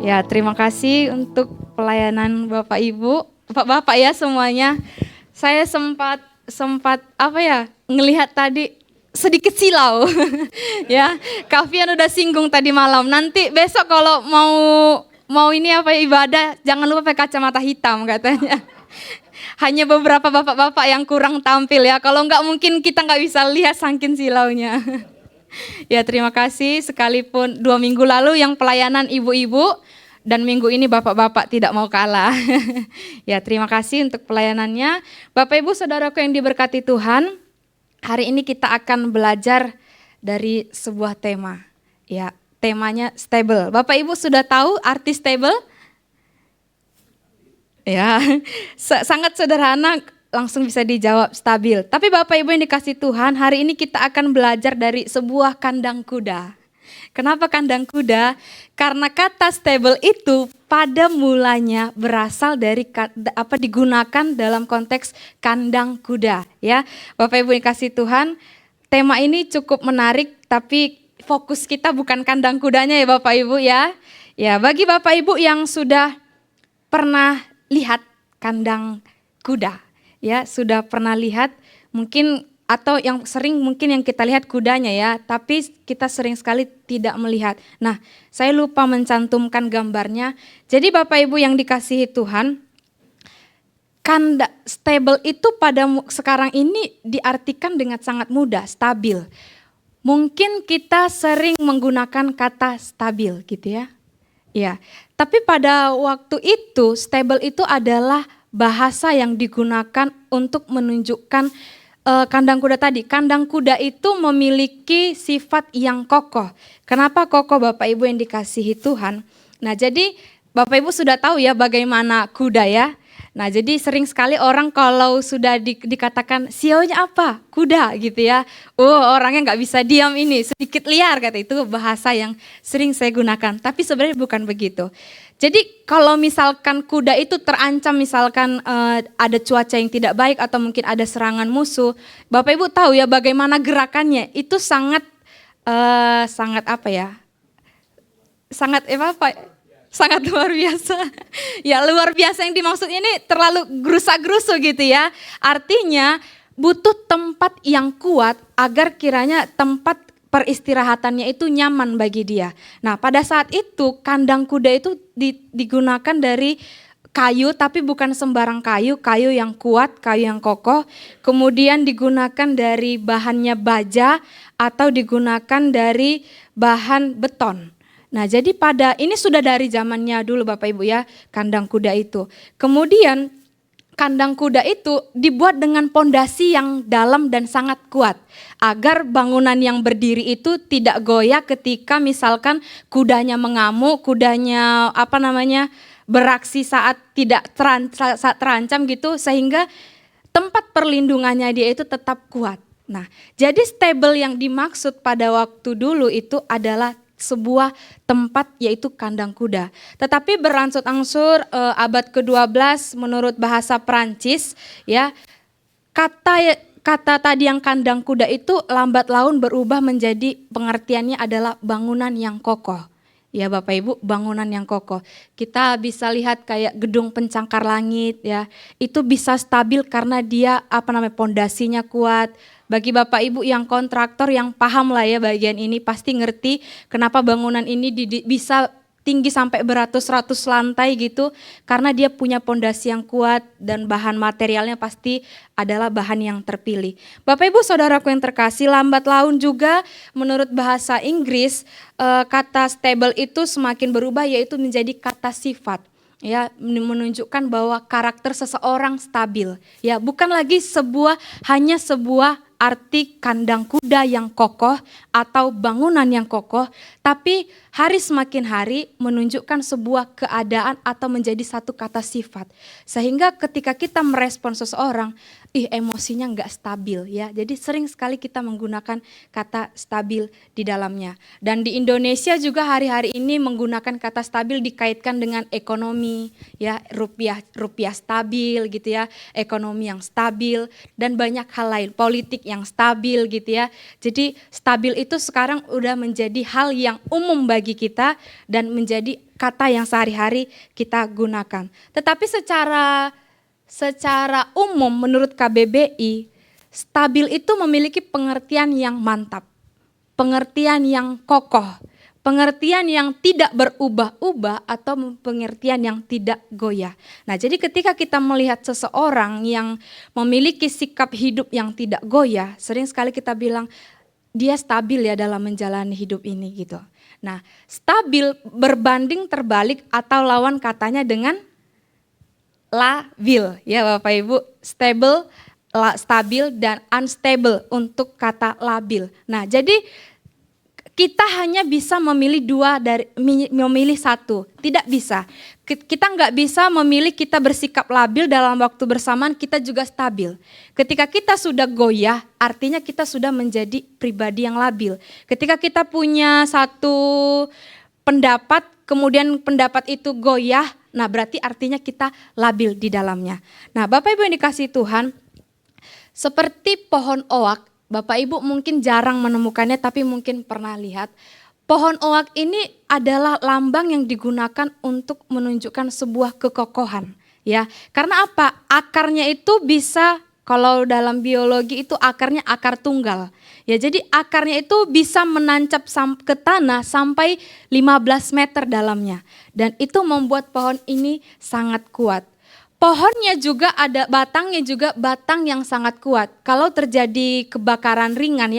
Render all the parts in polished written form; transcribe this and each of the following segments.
Ya, terima kasih untuk pelayanan Bapak Ibu, Bapak-bapak ya semuanya. Saya sempat apa ya, ngelihat tadi sedikit silau. Ya, Kavian udah singgung tadi malam. Nanti besok kalau mau ini apa ibadah, jangan lupa pakai kacamata hitam katanya. Hanya beberapa bapak-bapak yang kurang tampil ya. Kalau enggak mungkin kita nggak bisa lihat saking silaunya. Ya, terima kasih sekalipun 2 minggu lalu yang pelayanan ibu-ibu dan minggu ini bapak-bapak tidak mau kalah. Ya, terima kasih untuk pelayanannya. Bapak Ibu Saudaraku yang diberkati Tuhan, hari ini kita akan belajar dari sebuah tema. Ya, temanya stable. Bapak Ibu sudah tahu arti stable? Ya, sangat sederhana, langsung bisa dijawab stabil. Tapi Bapak Ibu yang dikasih Tuhan, hari ini kita akan belajar dari sebuah kandang kuda. Kenapa kandang kuda? Karena kata stable itu pada mulanya berasal dari digunakan dalam konteks kandang kuda, ya. Bapak Ibu yang dikasih Tuhan, tema ini cukup menarik, tapi fokus kita bukan kandang kudanya ya Bapak Ibu ya. Ya, bagi Bapak Ibu yang sudah pernah lihat kandang kuda, ya sudah pernah lihat mungkin, atau yang sering mungkin yang kita lihat kudanya ya, tapi kita sering sekali tidak melihat. Nah, saya lupa mencantumkan gambarnya. Jadi Bapak Ibu yang dikasihi Tuhan, kandang stable itu pada sekarang ini diartikan dengan sangat mudah, stabil. Mungkin kita sering menggunakan kata stabil gitu ya. Ya, tapi pada waktu itu stable itu adalah bahasa yang digunakan untuk menunjukkan kandang kuda tadi. Kandang kuda itu memiliki sifat yang kokoh. Kenapa kokoh Bapak Ibu yang dikasihi Tuhan? Nah, jadi Bapak Ibu sudah tahu ya bagaimana kuda ya. Nah, jadi sering sekali orang kalau sudah dikatakan sionya apa? Kuda gitu ya. Oh, orangnya nggak bisa diam ini, sedikit liar kata itu bahasa yang sering saya gunakan. Tapi sebenarnya bukan begitu. Jadi kalau misalkan kuda itu terancam, misalkan ada cuaca yang tidak baik atau mungkin ada serangan musuh, Bapak Ibu tahu ya bagaimana gerakannya. Itu sangat apa ya? Sangat luar biasa. Ya, luar biasa yang dimaksud ini terlalu gerusa-gerusu gitu ya. Artinya butuh tempat yang kuat agar kiranya tempat peristirahatannya itu nyaman bagi dia. Nah, pada saat itu kandang kuda itu digunakan dari kayu, tapi bukan sembarang kayu, kayu yang kuat, kayu yang kokoh. Kemudian digunakan dari bahannya baja atau digunakan dari bahan beton. Nah, jadi ini sudah dari zamannya dulu Bapak Ibu ya, kandang kuda itu. Kemudian kandang kuda itu dibuat dengan pondasi yang dalam dan sangat kuat agar bangunan yang berdiri itu tidak goyah ketika misalkan kudanya mengamuk, kudanya beraksi saat saat terancam gitu, sehingga tempat perlindungannya dia itu tetap kuat. Nah, jadi stable yang dimaksud pada waktu dulu itu adalah sebuah tempat, yaitu kandang kuda. Tetapi berangsur-angsur abad ke-12 menurut bahasa Prancis ya, kata tadi yang kandang kuda itu lambat laun berubah menjadi pengertiannya adalah bangunan yang kokoh. Ya Bapak Ibu, bangunan yang kokoh. Kita bisa lihat kayak gedung pencakar langit ya, itu bisa stabil karena dia pondasinya kuat. Bagi Bapak Ibu yang kontraktor yang paham lah ya bagian ini, pasti ngerti kenapa bangunan ini bisa tinggi sampai beratus-ratus lantai gitu, karena dia punya pondasi yang kuat dan bahan materialnya pasti adalah bahan yang terpilih. Bapak Ibu Saudaraku yang terkasih, lambat laun juga menurut bahasa Inggris kata stable itu semakin berubah, yaitu menjadi kata sifat. Ya, menunjukkan bahwa karakter seseorang stabil. Ya, bukan lagi hanya sebuah arti kandang kuda yang kokoh atau bangunan yang kokoh, tapi hari semakin hari menunjukkan sebuah keadaan atau menjadi satu kata sifat. Sehingga ketika kita merespon seseorang, emosinya enggak stabil ya. Jadi sering sekali kita menggunakan kata stabil di dalamnya. Dan di Indonesia juga hari-hari ini menggunakan kata stabil dikaitkan dengan ekonomi ya, rupiah stabil gitu ya, ekonomi yang stabil dan banyak hal lain, politik yang stabil gitu ya. Jadi stabil itu sekarang udah menjadi hal yang umum bagi kita dan menjadi kata yang sehari-hari kita gunakan. Tetapi secara umum menurut KBBI, stabil itu memiliki pengertian yang mantap, pengertian yang kokoh, pengertian yang tidak berubah-ubah atau pengertian yang tidak goyah. Nah, jadi ketika kita melihat seseorang yang memiliki sikap hidup yang tidak goyah, sering sekali kita bilang dia stabil ya dalam menjalani hidup ini gitu. Nah, stabil berbanding terbalik atau lawan katanya dengan labil ya Bapak Ibu, stabil dan unstable untuk kata labil. Nah, jadi kita hanya bisa memilih satu, tidak bisa. Kita nggak bisa memilih kita bersikap labil dalam waktu bersamaan kita juga stabil. Ketika kita sudah goyah, artinya kita sudah menjadi pribadi yang labil. Ketika kita punya satu pendapat, kemudian pendapat itu goyah, nah berarti artinya kita labil di dalamnya. Nah Bapak Ibu yang dikasihi Tuhan, seperti pohon oak, Bapak Ibu mungkin jarang menemukannya tapi mungkin pernah lihat. Pohon oak ini adalah lambang yang digunakan untuk menunjukkan sebuah kekokohan. Ya, karena apa? Akarnya itu bisa, kalau dalam biologi itu akarnya akar tunggal. Ya, jadi akarnya itu bisa menancap ke tanah sampai 15 meter dalamnya. Dan itu membuat pohon ini sangat kuat. Pohonnya juga ada batangnya juga batang yang sangat kuat. Kalau terjadi kebakaran ringan,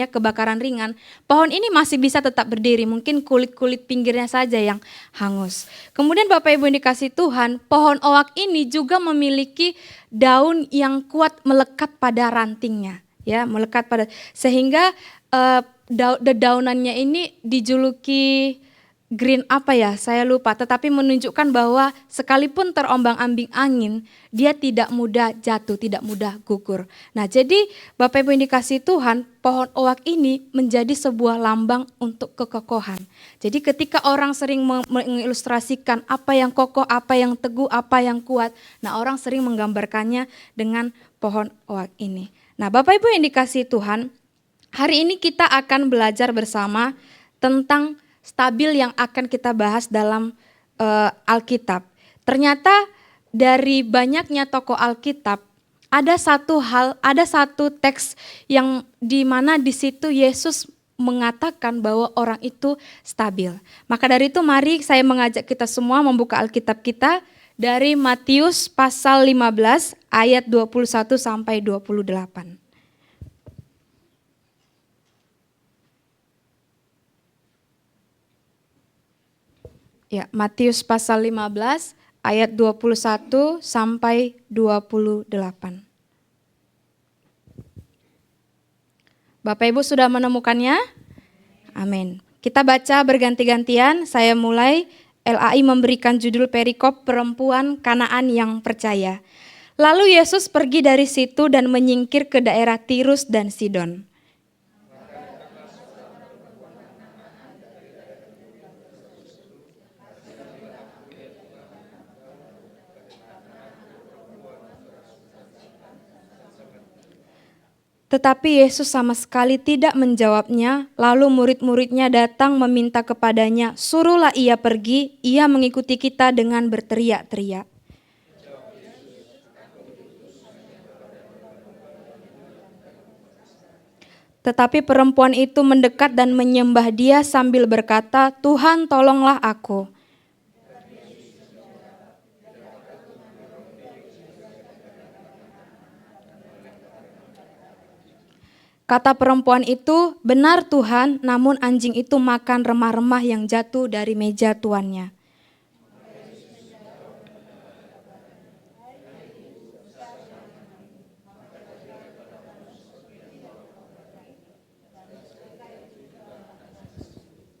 pohon ini masih bisa tetap berdiri. Mungkin kulit-kulit pinggirnya saja yang hangus. Kemudian Bapak Ibu yang dikasihi Tuhan, pohon oak ini juga memiliki daun yang kuat melekat pada rantingnya. Ya, melekat pada, sehingga daunannya ini dijuluki green apa ya, saya lupa, tetapi menunjukkan bahwa sekalipun terombang-ambing angin, dia tidak mudah jatuh, tidak mudah gugur. Nah, jadi Bapak Ibu yang dikasihi Tuhan, pohon oak ini menjadi sebuah lambang untuk kekokohan. Jadi ketika orang sering mengilustrasikan apa yang kokoh, apa yang teguh, apa yang kuat, nah orang sering menggambarkannya dengan pohon oak ini. Nah, Bapak Ibu yang dikasihi Tuhan, hari ini kita akan belajar bersama tentang stabil yang akan kita bahas dalam Alkitab. Ternyata dari banyaknya tokoh Alkitab, ada satu teks yang di mana di situ Yesus mengatakan bahwa orang itu stabil. Maka dari itu mari saya mengajak kita semua membuka Alkitab kita dari Matius pasal 15 ayat 21 sampai 28. Ya, Matius pasal 15 ayat 21 sampai 28. Bapak Ibu sudah menemukannya? Amin. Kita baca berganti-gantian, saya mulai. LAI memberikan judul perikop perempuan Kanaan yang percaya. Lalu Yesus pergi dari situ dan menyingkir ke daerah Tirus dan Sidon. Tetapi Yesus sama sekali tidak menjawabnya, lalu murid-muridnya datang meminta kepadanya, suruhlah ia pergi, ia mengikuti kita dengan berteriak-teriak. Tetapi perempuan itu mendekat dan menyembah dia sambil berkata, Tuhan tolonglah aku. Kata perempuan itu, benar Tuhan, namun anjing itu makan remah-remah yang jatuh dari meja tuannya.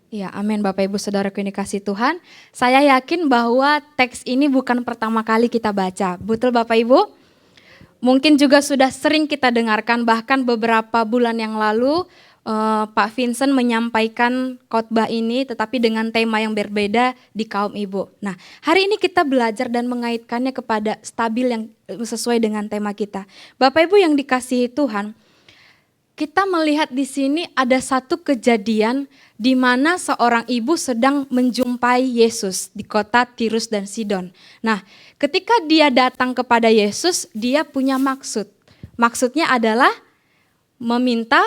Ya, amin Bapak Ibu Saudaraku yang dikasihi Tuhan. Saya yakin bahwa teks ini bukan pertama kali kita baca. Betul Bapak Ibu? Mungkin juga sudah sering kita dengarkan, bahkan beberapa bulan yang lalu Pak Vincent menyampaikan khotbah ini tetapi dengan tema yang berbeda di kaum ibu. Nah, hari ini kita belajar dan mengaitkannya kepada stabil yang sesuai dengan tema kita. Bapak Ibu yang dikasihi Tuhan, kita melihat di sini ada satu kejadian di mana seorang ibu sedang menjumpai Yesus di kota Tirus dan Sidon. Nah, ketika dia datang kepada Yesus, dia punya maksud. Maksudnya adalah meminta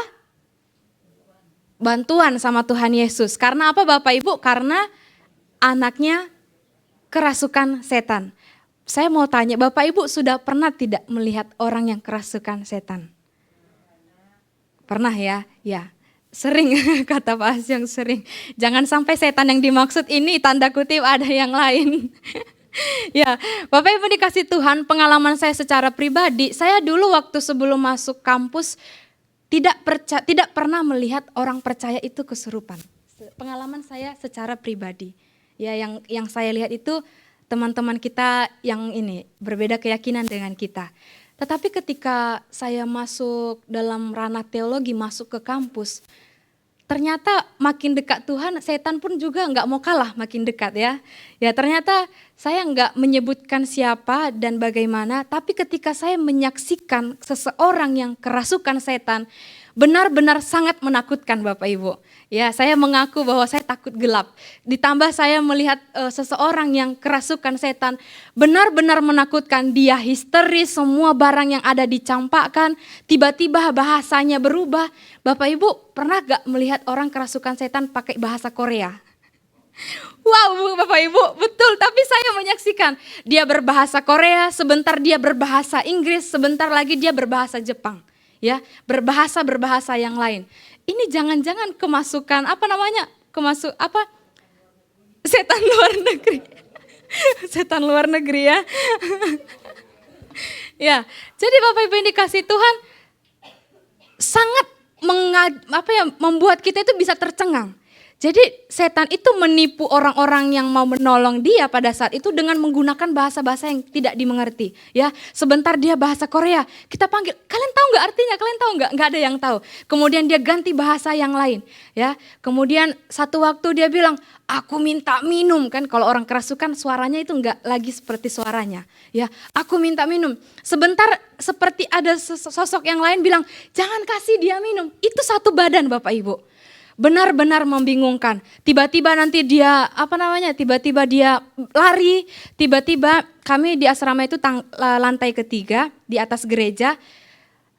bantuan sama Tuhan Yesus. Karena apa Bapak Ibu? Karena anaknya kerasukan setan. Saya mau tanya, Bapak Ibu sudah pernah tidak melihat orang yang kerasukan setan? Pernah ya? Ya. Sering, kata Pak Asyong, sering. Jangan sampai setan yang dimaksud ini tanda kutip ada yang lain. Ya, Bapak Ibu dikasih Tuhan, pengalaman saya secara pribadi, saya dulu waktu sebelum masuk kampus tidak pernah melihat orang percaya itu kesurupan. Pengalaman saya secara pribadi. Ya, yang saya lihat itu teman-teman kita yang ini berbeda keyakinan dengan kita. Tetapi ketika saya masuk dalam ranah teologi, masuk ke kampus, ternyata makin dekat Tuhan, setan pun juga nggak mau kalah makin dekat ya. Ya ternyata saya nggak menyebutkan siapa dan bagaimana, tapi ketika saya menyaksikan seseorang yang kerasukan setan, benar-benar sangat menakutkan Bapak Ibu. Ya, saya mengaku bahwa saya takut gelap. Ditambah saya melihat seseorang yang kerasukan setan, benar-benar menakutkan. Dia histeris, semua barang yang ada dicampakkan, tiba-tiba bahasanya berubah. Bapak Ibu pernah gak melihat orang kerasukan setan pakai bahasa Korea? Wow Bapak Ibu, betul, tapi saya menyaksikan. Dia berbahasa Korea, sebentar dia berbahasa Inggris, sebentar lagi dia berbahasa Jepang. Ya, berbahasa yang lain. Ini jangan-jangan kemasukan setan luar negeri. Setan luar negeri ya. Ya, jadi Bapak Ibu yang dikasih Tuhan sangat membuat kita itu bisa tercengang. Jadi setan itu menipu orang-orang yang mau menolong dia pada saat itu dengan menggunakan bahasa-bahasa yang tidak dimengerti. Ya, sebentar dia bahasa Korea, kita panggil, kalian tahu nggak artinya? Kalian tahu nggak? Nggak ada yang tahu. Kemudian dia ganti bahasa yang lain. Ya, kemudian satu waktu dia bilang, aku minta minum, kan? Kalau orang kerasukan suaranya itu nggak lagi seperti suaranya. Ya, aku minta minum. Sebentar seperti ada sosok yang lain bilang, jangan kasih dia minum. Itu satu badan Bapak Ibu. Benar-benar membingungkan. Tiba-tiba nanti dia tiba-tiba dia lari, tiba-tiba kami di asrama itu lantai ketiga di atas gereja.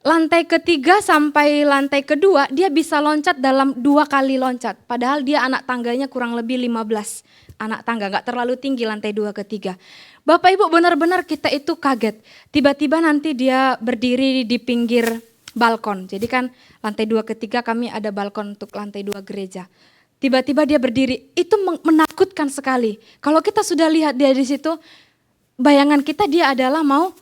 Lantai ketiga sampai lantai kedua dia bisa loncat dalam 2 kali loncat. Padahal dia anak tangganya kurang lebih 15 anak tangga, gak terlalu tinggi lantai 2 ke 3. Bapak Ibu benar-benar kita itu kaget. Tiba-tiba nanti dia berdiri di pinggir balkon. Jadi kan lantai 2 ke 3 kami ada balkon untuk lantai 2 gereja. Tiba-tiba dia berdiri, itu menakutkan sekali. Kalau kita sudah lihat dia di situ, bayangan kita dia adalah mau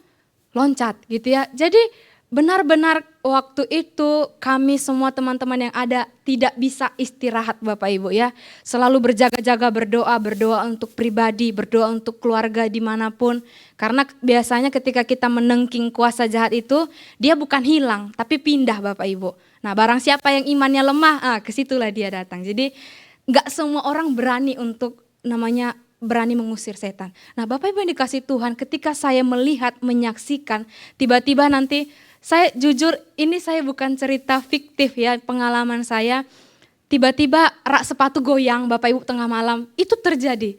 loncat gitu ya. Jadi benar-benar waktu itu kami semua teman-teman yang ada tidak bisa istirahat Bapak Ibu ya. Selalu berjaga-jaga berdoa untuk pribadi, berdoa untuk keluarga dimanapun. Karena biasanya ketika kita menengking kuasa jahat itu, dia bukan hilang tapi pindah Bapak Ibu. Nah barang siapa yang imannya lemah, ke situlah dia datang. Jadi gak semua orang berani untuk berani mengusir setan. Nah Bapak Ibu yang dikasih Tuhan, ketika saya melihat, menyaksikan, tiba-tiba nanti saya jujur ini saya bukan cerita fiktif ya, pengalaman saya. Tiba-tiba rak sepatu goyang Bapak Ibu tengah malam, itu terjadi.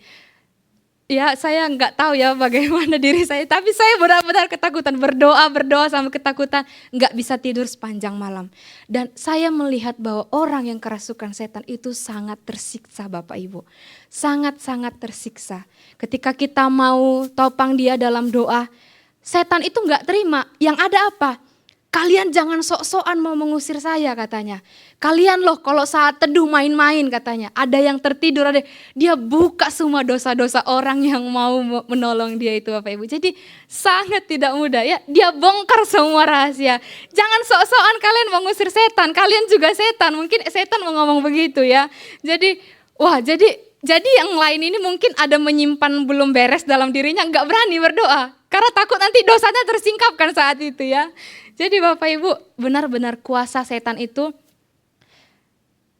Ya saya nggak tahu ya bagaimana diri saya, tapi saya benar-benar ketakutan, berdoa sampai ketakutan, nggak bisa tidur sepanjang malam. Dan saya melihat bahwa orang yang kerasukan setan itu sangat tersiksa Bapak Ibu. Sangat-sangat tersiksa. Ketika kita mau topang dia dalam doa, setan itu nggak terima, yang ada apa? Kalian jangan sok-sokan mau mengusir saya katanya. Kalian loh kalau saat teduh main-main katanya. Ada yang tertidur, dia buka semua dosa-dosa orang yang mau menolong dia itu Bapak Ibu. Jadi sangat tidak mudah ya. Dia bongkar semua rahasia. Jangan sok-sokan kalian mengusir setan. Kalian juga setan. Mungkin setan mau ngomong begitu ya. Jadi yang lain ini mungkin ada menyimpan belum beres dalam dirinya. Gak berani berdoa. Karena takut nanti dosanya tersingkapkan saat itu ya. Jadi Bapak Ibu benar-benar kuasa setan itu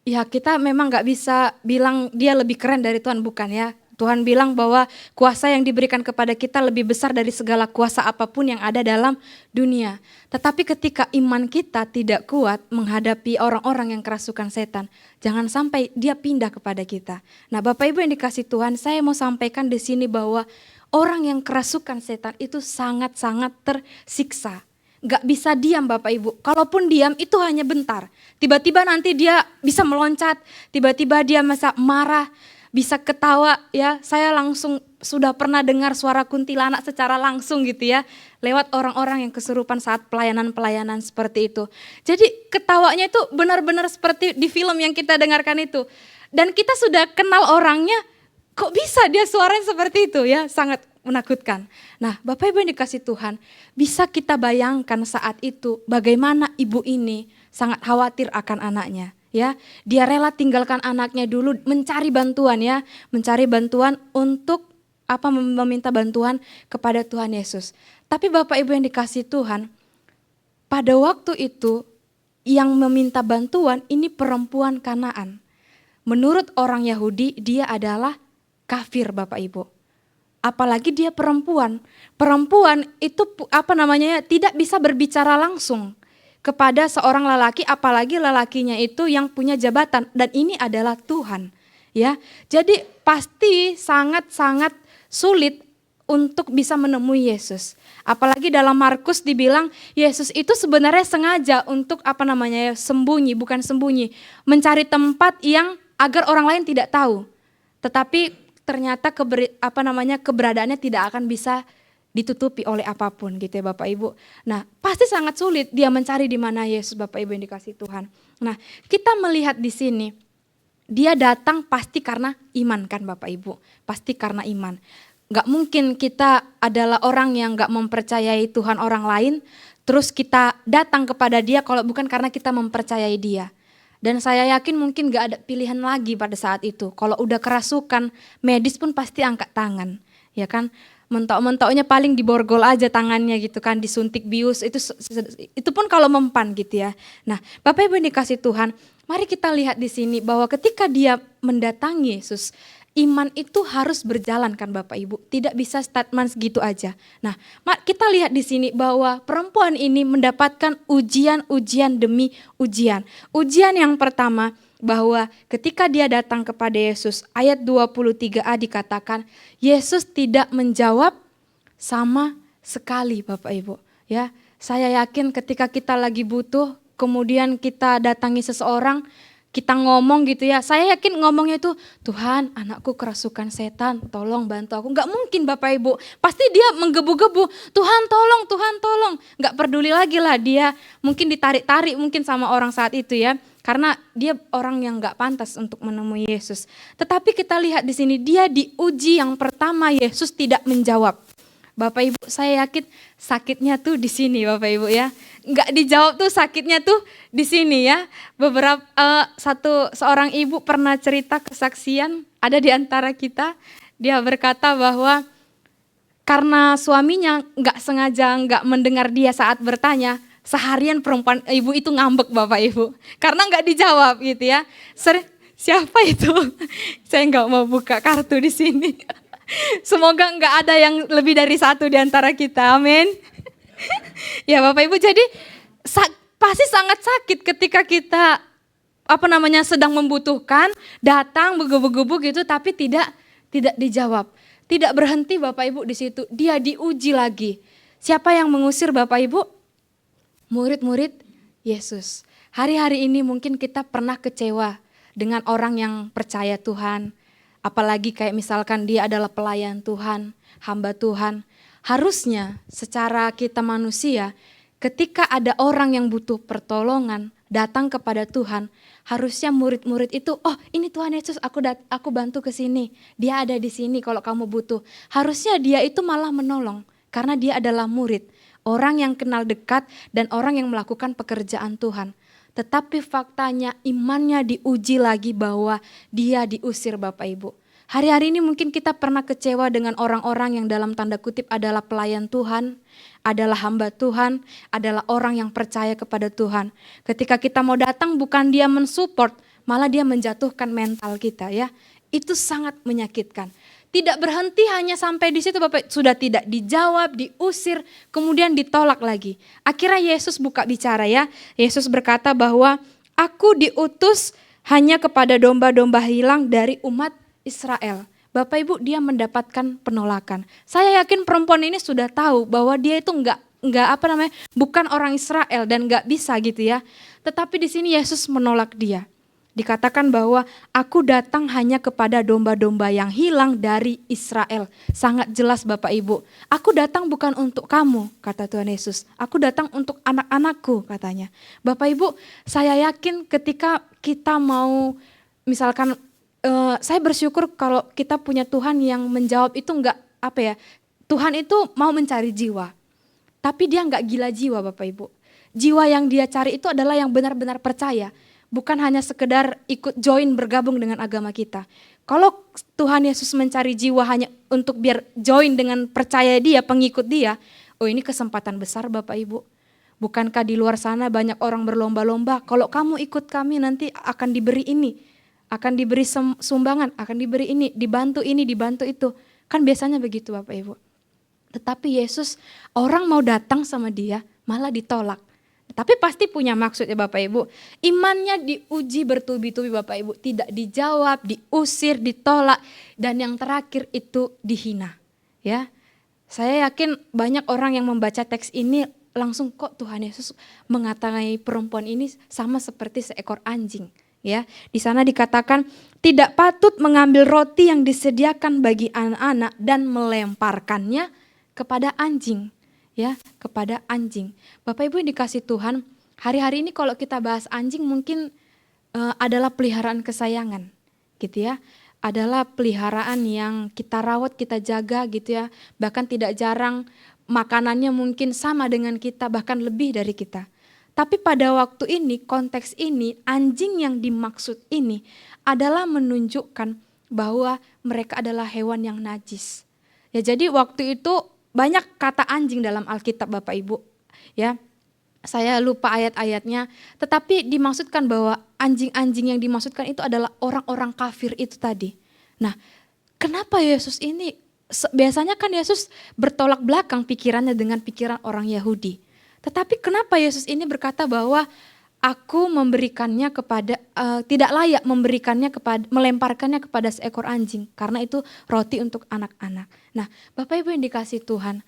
ya kita memang gak bisa bilang dia lebih keren dari Tuhan, bukan ya. Tuhan bilang bahwa kuasa yang diberikan kepada kita lebih besar dari segala kuasa apapun yang ada dalam dunia. Tetapi ketika iman kita tidak kuat menghadapi orang-orang yang kerasukan setan, jangan sampai dia pindah kepada kita. Nah, Bapak Ibu yang dikasih Tuhan, saya mau sampaikan di sini bahwa orang yang kerasukan setan itu sangat-sangat tersiksa. Gak bisa diam Bapak Ibu, kalaupun diam itu hanya bentar. Tiba-tiba nanti dia bisa meloncat, tiba-tiba dia bisa marah, bisa ketawa ya. Saya langsung sudah pernah dengar suara kuntilanak secara langsung gitu ya. Lewat orang-orang yang kesurupan saat pelayanan-pelayanan seperti itu. Jadi ketawanya itu benar-benar seperti di film yang kita dengarkan itu. Dan kita sudah kenal orangnya, kok bisa dia suaranya seperti itu ya, sangat menakutkan. Nah, Bapak Ibu yang dikasih Tuhan, bisa kita bayangkan saat itu bagaimana ibu ini sangat khawatir akan anaknya. Ya, dia rela tinggalkan anaknya dulu mencari bantuan ya, mencari bantuan untuk meminta bantuan kepada Tuhan Yesus. Tapi Bapak Ibu yang dikasih Tuhan, pada waktu itu yang meminta bantuan ini perempuan Kanaan. Menurut orang Yahudi dia adalah kafir Bapak Ibu. Apalagi dia perempuan. Perempuan itu tidak bisa berbicara langsung kepada seorang lelaki, apalagi lelakinya itu yang punya jabatan, dan ini adalah Tuhan, ya. Jadi pasti sangat-sangat sulit untuk bisa menemui Yesus. Apalagi dalam Markus dibilang Yesus itu sebenarnya sengaja untuk sembunyi, bukan sembunyi, mencari tempat yang agar orang lain tidak tahu. Tetapi ternyata keberadaannya tidak akan bisa ditutupi oleh apapun gitu ya Bapak Ibu. Nah, pasti sangat sulit dia mencari di mana Yesus Bapak Ibu yang dikasih Tuhan. Nah, kita melihat di sini dia datang pasti karena iman kan Bapak Ibu. Pasti karena iman. Gak mungkin kita adalah orang yang gak mempercayai Tuhan orang lain, terus kita datang kepada dia kalau bukan karena kita mempercayai dia. Dan saya yakin mungkin gak ada pilihan lagi pada saat itu. Kalau udah kerasukan, medis pun pasti angkat tangan. Ya kan, mentok-mentoknya paling diborgol aja tangannya gitu kan, disuntik bius, itu pun kalau mempan gitu ya. Nah, Bapak Ibu yang dikasih Tuhan, mari kita lihat di sini bahwa ketika dia mendatangi Yesus, iman itu harus berjalan kan Bapak Ibu, tidak bisa statement segitu aja. Nah, kita lihat di sini bahwa perempuan ini mendapatkan ujian demi ujian. Ujian yang pertama bahwa ketika dia datang kepada Yesus, ayat 23a dikatakan, Yesus tidak menjawab sama sekali Bapak Ibu. Ya, saya yakin ketika kita lagi butuh, kemudian kita datangi seseorang, kita ngomong gitu ya, saya yakin ngomongnya itu, Tuhan anakku kerasukan setan, tolong bantu aku. Gak mungkin Bapak Ibu, pasti dia menggebu-gebu, Tuhan tolong. Gak peduli lagi lah dia, mungkin ditarik-tarik mungkin sama orang saat itu ya. Karena dia orang yang gak pantas untuk menemui Yesus. Tetapi kita lihat di sini, dia diuji yang pertama Yesus tidak menjawab. Bapak Ibu, saya yakin sakitnya tuh di sini Bapak Ibu ya. Enggak dijawab tuh sakitnya tuh di sini ya. Beberapa seorang ibu pernah cerita kesaksian ada di antara kita. Dia berkata bahwa karena suaminya enggak mendengar dia saat bertanya, seharian perempuan ibu itu ngambek Bapak Ibu. Karena enggak dijawab gitu ya. Siapa itu? Saya enggak mau buka kartu di sini. Semoga enggak ada yang lebih dari satu di antara kita, amin. Ya Bapak Ibu, jadi pasti sangat sakit ketika kita sedang membutuhkan, datang begubu-gubu gitu tapi tidak dijawab. Tidak berhenti Bapak Ibu di situ, dia diuji lagi. Siapa yang mengusir Bapak Ibu? Murid-murid Yesus. Hari-hari ini mungkin kita pernah kecewa dengan orang yang percaya Tuhan. Apalagi kayak misalkan dia adalah pelayan Tuhan, hamba Tuhan. Harusnya secara kita manusia, ketika ada orang yang butuh pertolongan, datang kepada Tuhan, harusnya murid-murid itu, oh ini Tuhan Yesus, aku bantu ke sini. Dia ada di sini kalau kamu butuh. Harusnya dia itu malah menolong, karena dia adalah murid. Orang yang kenal dekat dan orang yang melakukan pekerjaan Tuhan. Tetapi faktanya imannya diuji lagi bahwa dia diusir Bapak Ibu. Hari-hari ini mungkin kita pernah kecewa dengan orang-orang yang dalam tanda kutip adalah pelayan Tuhan, adalah hamba Tuhan, adalah orang yang percaya kepada Tuhan. Ketika kita mau datang bukan dia mensupport, malah dia menjatuhkan mental kita ya. Itu sangat menyakitkan. Tidak berhenti hanya sampai di situ Bapak, sudah tidak dijawab, diusir, kemudian ditolak lagi. Akhirnya Yesus buka bicara ya. Yesus berkata bahwa aku diutus hanya kepada domba-domba hilang dari umat Israel. Bapak Ibu, dia mendapatkan penolakan. Saya yakin perempuan ini sudah tahu bahwa dia itu bukan orang Israel dan nggak bisa gitu ya. Tetapi di sini Yesus menolak dia. Dikatakan bahwa aku datang hanya kepada domba-domba yang hilang dari Israel. Sangat jelas Bapak Ibu. Aku datang bukan untuk kamu, kata Tuhan Yesus. Aku datang untuk anak-anakku, katanya. Bapak Ibu, saya yakin ketika kita mau, misalkan saya bersyukur kalau kita punya Tuhan yang menjawab itu Tuhan itu mau mencari jiwa. Tapi dia enggak gila jiwa Bapak Ibu. Jiwa yang dia cari itu adalah yang benar-benar percaya. Bukan hanya sekedar ikut join bergabung dengan agama kita. Kalau Tuhan Yesus mencari jiwa hanya untuk biar join dengan percaya dia, pengikut dia. Oh ini kesempatan besar Bapak Ibu. Bukankah di luar sana banyak orang berlomba-lomba. Kalau kamu ikut kami nanti akan diberi ini. Akan diberi sumbangan, akan diberi ini, dibantu itu. Kan biasanya begitu Bapak Ibu. Tetapi Yesus, orang mau datang sama dia malah ditolak. Tapi pasti punya maksud ya Bapak Ibu. Imannya diuji bertubi-tubi Bapak Ibu. Tidak dijawab, diusir, ditolak. Dan yang terakhir itu dihina. Ya, saya yakin banyak orang yang membaca teks ini langsung kok Tuhan Yesus mengatai perempuan ini sama seperti seekor anjing. Ya, di sana dikatakan tidak patut mengambil roti yang disediakan bagi anak-anak dan melemparkannya kepada anjing. Ya, kepada anjing. Bapak Ibu yang dikasih Tuhan, hari-hari ini kalau kita bahas anjing mungkin adalah peliharaan kesayangan, gitu ya. Adalah peliharaan yang kita rawat, kita jaga gitu ya. Bahkan tidak jarang makanannya mungkin sama dengan kita, bahkan lebih dari kita. Tapi pada waktu ini, konteks ini, anjing yang dimaksud ini adalah menunjukkan bahwa mereka adalah hewan yang najis. Ya, jadi waktu itu banyak kata anjing dalam Alkitab Bapak Ibu. Ya, saya lupa ayat-ayatnya. Tetapi dimaksudkan bahwa anjing-anjing yang dimaksudkan itu adalah orang-orang kafir itu tadi. Nah, kenapa Yesus ini, biasanya kan Yesus bertolak belakang pikirannya dengan pikiran orang Yahudi. Tetapi kenapa Yesus ini berkata bahwa aku memberikannya kepada, tidak layak melemparkannya kepada seekor anjing. Karena itu roti untuk anak-anak. Nah Bapak Ibu yang dikasih Tuhan,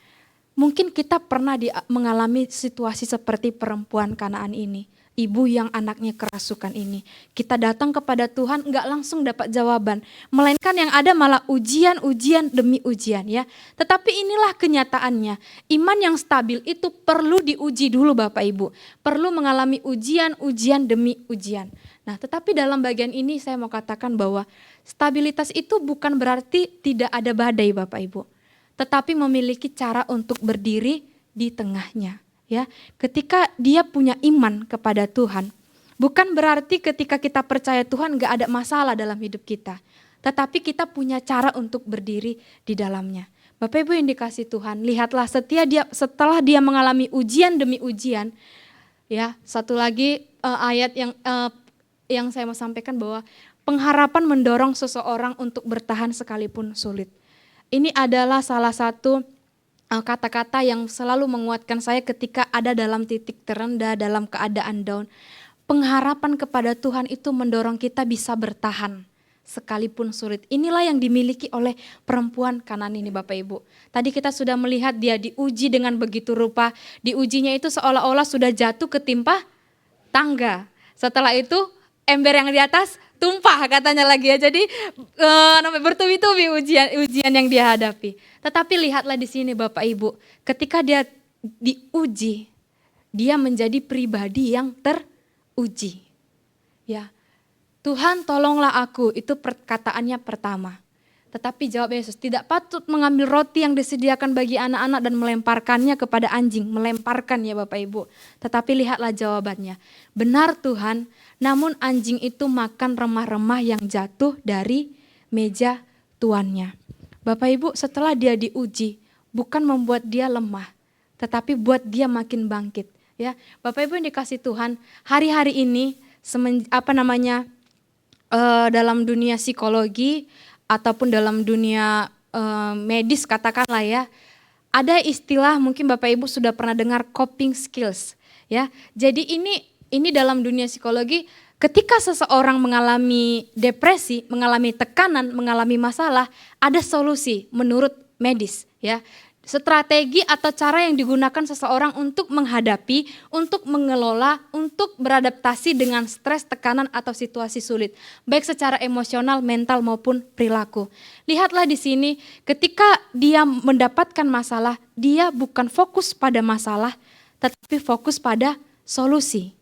mungkin kita pernah mengalami situasi seperti perempuan Kanaan ini. Ibu yang anaknya kerasukan ini. Kita datang kepada Tuhan enggak langsung dapat jawaban. Melainkan yang ada malah ujian demi ujian ya. Tetapi inilah kenyataannya. Iman yang stabil itu perlu diuji dulu Bapak Ibu. Perlu mengalami ujian demi ujian. Nah tetapi dalam bagian ini saya mau katakan bahwa stabilitas itu bukan berarti tidak ada badai Bapak Ibu. Tetapi memiliki cara untuk berdiri di tengahnya. Ya, ketika dia punya iman kepada Tuhan, bukan berarti ketika kita percaya Tuhan gak ada masalah dalam hidup kita. Tetapi kita punya cara untuk berdiri di dalamnya. Bapak Ibu yang dikasih Tuhan, lihatlah setelah dia mengalami ujian demi ujian. Ya, satu lagi ayat yang saya mau sampaikan bahwa pengharapan mendorong seseorang untuk bertahan sekalipun sulit. Ini adalah salah satu kata-kata yang selalu menguatkan saya ketika ada dalam titik terendah, dalam keadaan down. Pengharapan kepada Tuhan itu mendorong kita bisa bertahan sekalipun sulit. Inilah yang dimiliki oleh perempuan Kanaan ini Bapak Ibu. Tadi kita sudah melihat dia diuji dengan begitu rupa. Diujinya itu seolah-olah sudah jatuh ketimpa tangga. Setelah itu ember yang di atas tumpah katanya lagi ya. Jadi bertubi-tubi ujian yang dia hadapi. Tetapi lihatlah di sini Bapak Ibu, ketika dia diuji, dia menjadi pribadi yang teruji. Ya, Tuhan tolonglah aku, itu perkataannya pertama. Tetapi jawab Yesus, tidak patut mengambil roti yang disediakan bagi anak-anak dan melemparkannya kepada anjing. Melemparkan ya Bapak Ibu. Tetapi lihatlah jawabannya. Benar Tuhan, namun anjing itu makan remah-remah yang jatuh dari meja tuannya. Bapak Ibu, setelah dia diuji, bukan membuat dia lemah, tetapi buat dia makin bangkit. Ya, Bapak Ibu yang dikasih Tuhan, hari-hari ini dalam dunia psikologi ataupun dalam dunia medis katakanlah ya, ada istilah mungkin Bapak Ibu sudah pernah dengar coping skills ya. Jadi ini dalam dunia psikologi, ketika seseorang mengalami depresi, mengalami tekanan, mengalami masalah, ada solusi menurut medis ya. Strategi atau cara yang digunakan seseorang untuk menghadapi, untuk mengelola, untuk beradaptasi dengan stres, tekanan atau situasi sulit, baik secara emosional, mental maupun perilaku. Lihatlah di sini, ketika dia mendapatkan masalah, dia bukan fokus pada masalah, tetapi fokus pada solusi.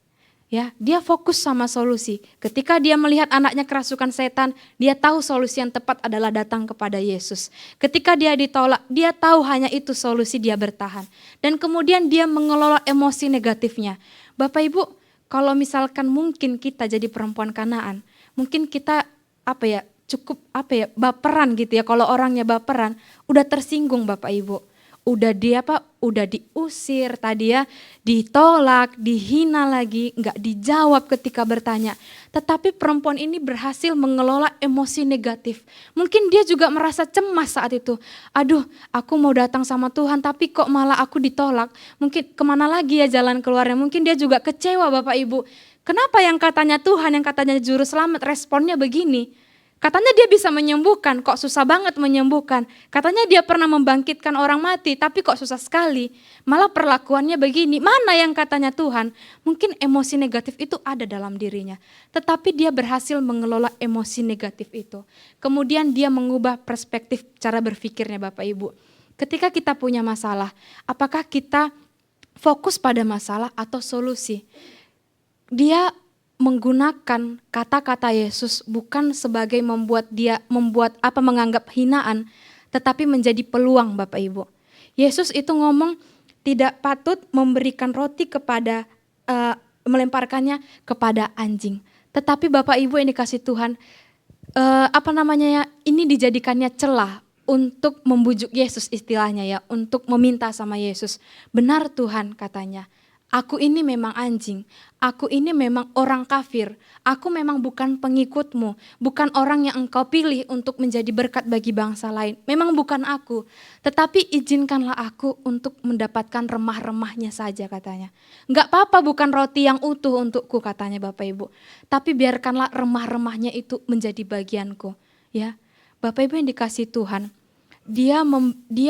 Ya, dia fokus sama solusi. Ketika dia melihat anaknya kerasukan setan, dia tahu solusi yang tepat adalah datang kepada Yesus. Ketika dia ditolak, dia tahu hanya itu solusi, dia bertahan. Dan kemudian dia mengelola emosi negatifnya. Bapak Ibu, kalau misalkan mungkin kita jadi perempuan Kanaan, mungkin kita cukup baperan gitu ya. Kalau orangnya baperan, udah tersinggung Bapak Ibu. Udah diusir tadi ya, ditolak, dihina lagi, nggak dijawab ketika bertanya. Tetapi perempuan ini berhasil mengelola emosi negatif. Mungkin dia juga merasa cemas saat itu. Aduh, aku mau datang sama Tuhan tapi kok malah aku ditolak. Mungkin kemana lagi ya jalan keluarnya. Mungkin dia juga kecewa Bapak Ibu. Kenapa yang katanya Tuhan, yang katanya juru selamat, responnya begini? Katanya dia bisa menyembuhkan, kok susah banget menyembuhkan. Katanya dia pernah membangkitkan orang mati, tapi kok susah sekali. Malah perlakuannya begini, mana yang katanya Tuhan? Mungkin emosi negatif itu ada dalam dirinya. Tetapi dia berhasil mengelola emosi negatif itu. Kemudian dia mengubah perspektif cara berpikirnya Bapak Ibu. Ketika kita punya masalah, apakah kita fokus pada masalah atau solusi? Dia menggunakan kata-kata Yesus bukan sebagai menganggap hinaan, tetapi menjadi peluang Bapak Ibu. Yesus itu ngomong tidak patut memberikan roti melemparkannya kepada anjing. Tetapi Bapak Ibu yang dikasih Tuhan, ini dijadikannya celah untuk membujuk Yesus istilahnya ya, untuk meminta sama Yesus. Benar Tuhan katanya. Aku ini memang anjing, aku ini memang orang kafir, aku memang bukan pengikutmu, bukan orang yang engkau pilih untuk menjadi berkat bagi bangsa lain. Memang bukan aku, tetapi izinkanlah aku untuk mendapatkan remah-remahnya saja katanya. Enggak apa-apa bukan roti yang utuh untukku katanya Bapak Ibu, tapi biarkanlah remah-remahnya itu menjadi bagianku. Ya, Bapak Ibu yang dikasih Tuhan, dia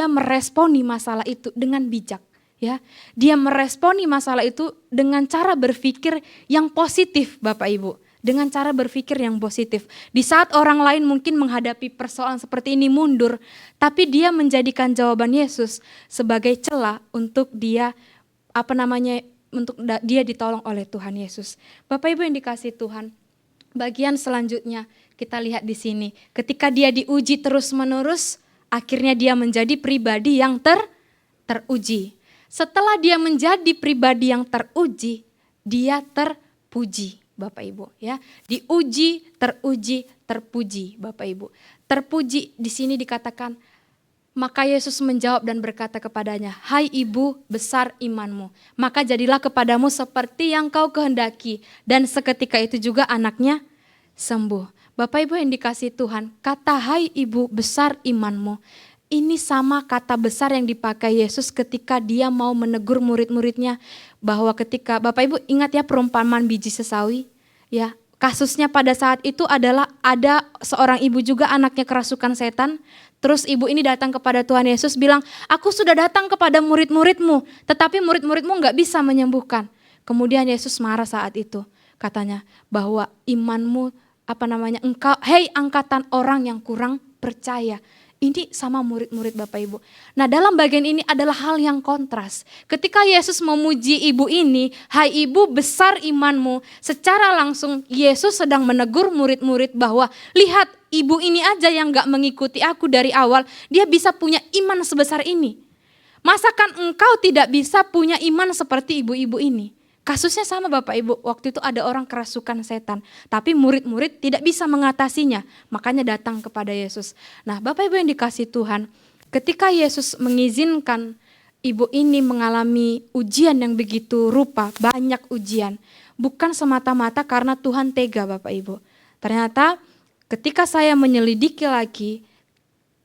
meresponi masalah itu dengan bijak. Ya, dia meresponi masalah itu dengan cara berpikir yang positif Bapak Ibu. Dengan cara berpikir yang positif. Di saat orang lain mungkin menghadapi persoalan seperti ini mundur, tapi dia menjadikan jawaban Yesus sebagai celah untuk dia dia ditolong oleh Tuhan Yesus. Bapak Ibu yang dikasih Tuhan, bagian selanjutnya kita lihat di sini. Ketika dia diuji terus-menerus, akhirnya dia menjadi pribadi yang teruji. Setelah dia menjadi pribadi yang teruji, dia terpuji, Bapak Ibu ya. Diuji, teruji, terpuji, Bapak Ibu. Terpuji di sini dikatakan, maka Yesus menjawab dan berkata kepadanya, "Hai ibu, besar imanmu, maka jadilah kepadamu seperti yang kau kehendaki." Dan seketika itu juga anaknya sembuh. Bapak Ibu yang dikasih Tuhan, kata "hai ibu, besar imanmu" ini sama kata besar yang dipakai Yesus ketika dia mau menegur murid-muridnya, bahwa ketika Bapak Ibu ingat ya perumpamaan biji sesawi ya, kasusnya pada saat itu adalah ada seorang ibu juga anaknya kerasukan setan. Terus ibu ini datang kepada Tuhan Yesus bilang, "Aku sudah datang kepada murid-muridmu, tetapi murid-muridmu gak bisa menyembuhkan." Kemudian Yesus marah saat itu, katanya bahwa imanmu engkau, hei angkatan orang yang kurang percaya. Ini sama murid-murid Bapak Ibu. Nah dalam bagian ini adalah hal yang kontras. Ketika Yesus memuji ibu ini, "Hai ibu, besar imanmu." Secara langsung Yesus sedang menegur murid-murid bahwa lihat ibu ini aja yang gak mengikuti aku dari awal, dia bisa punya iman sebesar ini. Masakan engkau tidak bisa punya iman seperti ibu-ibu ini? Kasusnya sama Bapak Ibu, waktu itu ada orang kerasukan setan, tapi murid-murid tidak bisa mengatasinya, makanya datang kepada Yesus. Nah Bapak Ibu yang dikasih Tuhan, ketika Yesus mengizinkan ibu ini mengalami ujian yang begitu rupa, banyak ujian, bukan semata-mata karena Tuhan tega Bapak Ibu. Ternyata ketika saya menyelidiki lagi,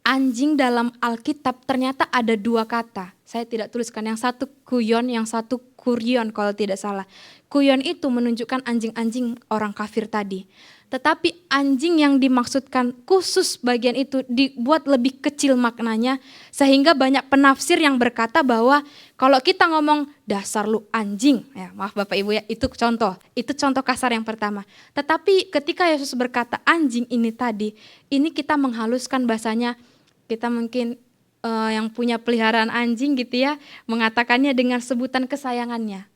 anjing dalam Alkitab ternyata ada 2 kata. Saya tidak tuliskan, yang satu kuyon, yang satu kurion kalau tidak salah. Kuyon itu menunjukkan anjing-anjing orang kafir tadi. Tetapi anjing yang dimaksudkan khusus bagian itu dibuat lebih kecil maknanya, sehingga banyak penafsir yang berkata bahwa kalau kita ngomong dasar lu anjing, ya maaf Bapak Ibu ya, itu contoh kasar yang pertama. Tetapi ketika Yesus berkata anjing ini tadi, ini kita menghaluskan bahasanya. Kita mungkin yang punya peliharaan anjing gitu ya, mengatakannya dengan sebutan kesayangannya.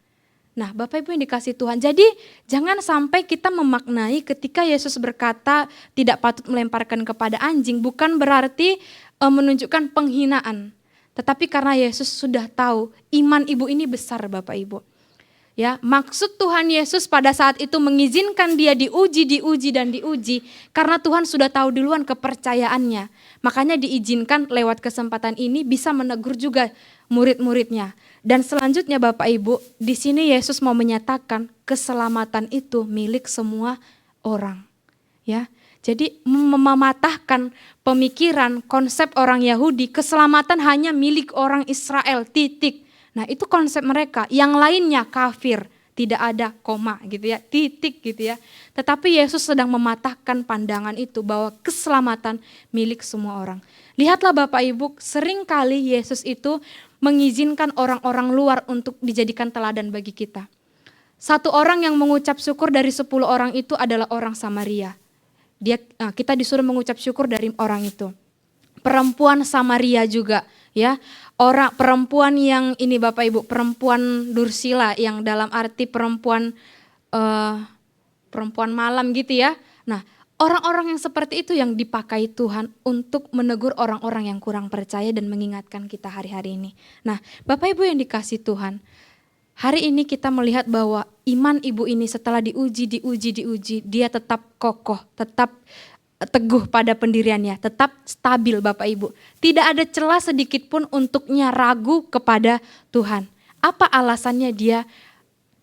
Nah Bapak Ibu yang dikasih Tuhan, jadi jangan sampai kita memaknai ketika Yesus berkata tidak patut melemparkan kepada anjing, bukan berarti menunjukkan penghinaan. Tetapi karena Yesus sudah tahu iman ibu ini besar Bapak Ibu. Ya, maksud Tuhan Yesus pada saat itu mengizinkan dia diuji karena Tuhan sudah tahu duluan kepercayaannya. Makanya diizinkan lewat kesempatan ini bisa menegur juga murid-muridnya. Dan selanjutnya Bapak Ibu, di sini Yesus mau menyatakan keselamatan itu milik semua orang. Ya. Jadi mematahkan pemikiran konsep orang Yahudi, keselamatan hanya milik orang Israel, titik. Nah itu konsep mereka, yang lainnya kafir, tidak ada koma gitu ya, titik gitu ya. Tetapi Yesus sedang mematahkan pandangan itu bahwa keselamatan milik semua orang. Lihatlah Bapak Ibu, seringkali Yesus itu mengizinkan orang-orang luar untuk dijadikan teladan bagi kita. 1 orang yang mengucap syukur dari 10 orang itu adalah orang Samaria. Kita disuruh mengucap syukur dari orang itu. Perempuan Samaria juga ya, perempuan yang ini Bapak Ibu, perempuan Dursila yang dalam arti perempuan malam gitu ya. Nah orang-orang yang seperti itu yang dipakai Tuhan untuk menegur orang-orang yang kurang percaya dan mengingatkan kita hari-hari ini. Nah Bapak Ibu yang dikasih Tuhan, hari ini kita melihat bahwa iman ibu ini setelah diuji, dia tetap kokoh, tetap teguh pada pendiriannya, tetap stabil Bapak Ibu. Tidak ada celah sedikit pun untuknya ragu kepada Tuhan. Apa alasannya dia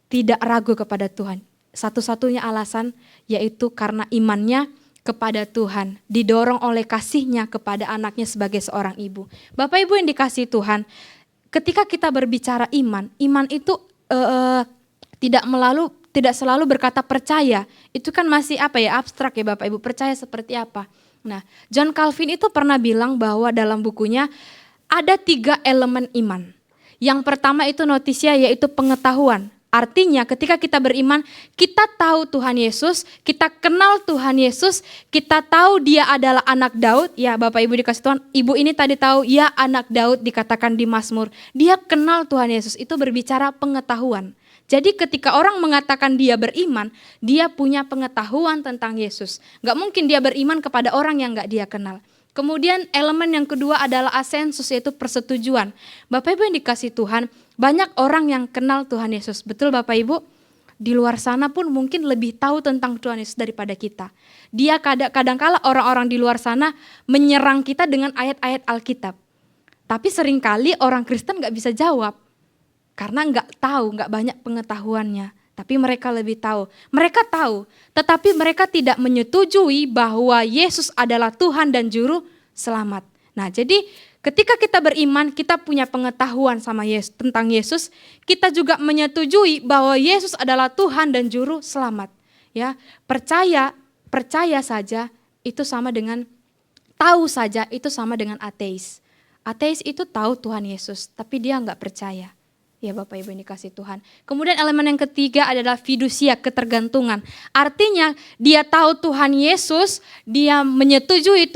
tidak ragu kepada Tuhan? Satu-satunya alasan yaitu karena imannya kepada Tuhan, didorong oleh kasihnya kepada anaknya sebagai seorang ibu. Bapak Ibu yang dikasihi Tuhan, ketika kita berbicara iman itu tidak selalu berkata percaya, itu kan masih abstrak ya Bapak Ibu, percaya seperti apa. Nah John Calvin itu pernah bilang bahwa dalam bukunya ada 3 elemen iman. Yang pertama itu noticia, yaitu pengetahuan. Artinya ketika kita beriman, kita tahu Tuhan Yesus, kita kenal Tuhan Yesus, kita tahu dia adalah anak Daud. Ya Bapak Ibu dikasih Tuhan, ibu ini tadi tahu ya anak Daud dikatakan di Mazmur. Dia kenal Tuhan Yesus, itu berbicara pengetahuan. Jadi ketika orang mengatakan dia beriman, dia punya pengetahuan tentang Yesus. Gak mungkin dia beriman kepada orang yang gak dia kenal. Kemudian elemen yang kedua adalah asensus, yaitu persetujuan. Bapak Ibu yang dikasih Tuhan, banyak orang yang kenal Tuhan Yesus. Betul Bapak Ibu? Di luar sana pun mungkin lebih tahu tentang Tuhan Yesus daripada kita. Dia kadang-kala orang-orang di luar sana menyerang kita dengan ayat-ayat Alkitab. Tapi seringkali orang Kristen gak bisa jawab. Karena gak tahu, gak banyak pengetahuannya. Tapi mereka lebih tahu. Mereka tahu, tetapi mereka tidak menyetujui bahwa Yesus adalah Tuhan dan Juru Selamat. Nah jadi ketika kita beriman, kita punya pengetahuan sama Yesus, tentang Yesus, kita juga menyetujui bahwa Yesus adalah Tuhan dan Juru Selamat. Ya, percaya saja itu sama dengan tahu saja itu sama dengan ateis. Ateis itu tahu Tuhan Yesus, tapi dia nggak percaya. Ya Bapak Ibu yang dikasih Tuhan. Kemudian elemen yang ketiga adalah fidusia, ketergantungan. Artinya dia tahu Tuhan Yesus, dia menyetujui